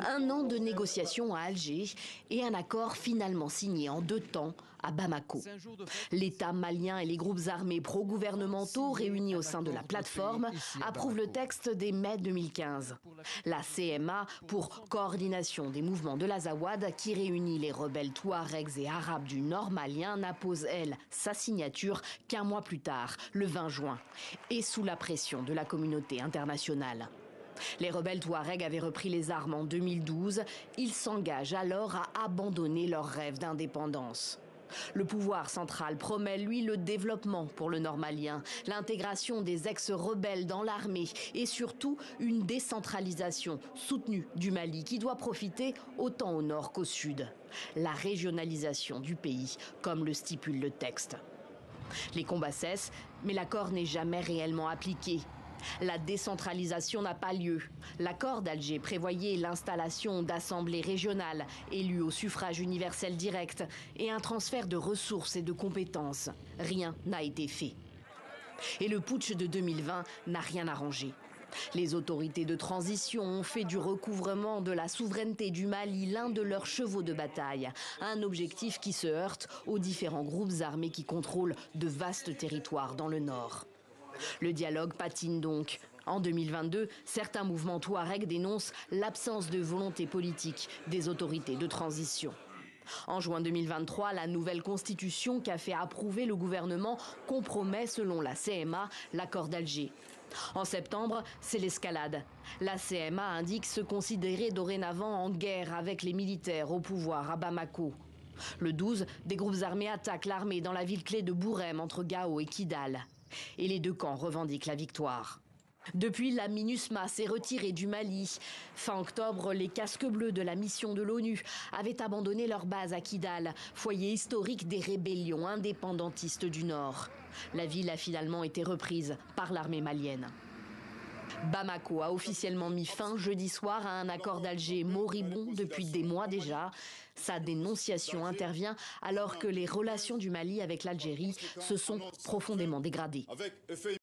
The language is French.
Un an de négociations à Alger et un accord finalement signé en 2 temps à Bamako. L'État malien et les groupes armés pro-gouvernementaux réunis au sein de la plateforme approuvent le texte dès mai 2015. La CMA, pour coordination des mouvements de l'Azawad, qui réunit les rebelles touaregs et arabes du nord malien, n'appose, elle, sa signature qu'un mois plus tard, le 20 juin, et sous la pression de la communauté internationale. Les rebelles touaregs avaient repris les armes en 2012. Ils s'engagent alors à abandonner leur rêve d'indépendance. Le pouvoir central promet, lui, le développement pour le nord malien, l'intégration des ex-rebelles dans l'armée et surtout une décentralisation soutenue du Mali qui doit profiter autant au nord qu'au sud. La régionalisation du pays, comme le stipule le texte. Les combats cessent, mais l'accord n'est jamais réellement appliqué. La décentralisation n'a pas lieu. L'accord d'Alger prévoyait l'installation d'assemblées régionales élues au suffrage universel direct et un transfert de ressources et de compétences. Rien n'a été fait. Et le putsch de 2020 n'a rien arrangé. Les autorités de transition ont fait du recouvrement de la souveraineté du Mali l'un de leurs chevaux de bataille, un objectif qui se heurte aux différents groupes armés qui contrôlent de vastes territoires dans le nord. Le dialogue patine donc. En 2022, certains mouvements touaregs dénoncent l'absence de volonté politique des autorités de transition. En juin 2023, la nouvelle constitution qu'a fait approuver le gouvernement compromet, selon la CMA, l'accord d'Alger. En septembre, c'est l'escalade. La CMA indique se considérer dorénavant en guerre avec les militaires au pouvoir à Bamako. Le 12, des groupes armés attaquent l'armée dans la ville clé de Bourem entre Gao et Kidal. Et les deux camps revendiquent la victoire. Depuis, la MINUSMA s'est retirée du Mali. Fin octobre, les casques bleus de la mission de l'ONU avaient abandonné leur base à Kidal, foyer historique des rébellions indépendantistes du Nord. La ville a finalement été reprise par l'armée malienne. Bamako a officiellement mis fin jeudi soir à un accord d'Alger moribond depuis des mois déjà. Sa dénonciation intervient alors que les relations du Mali avec l'Algérie se sont profondément dégradées.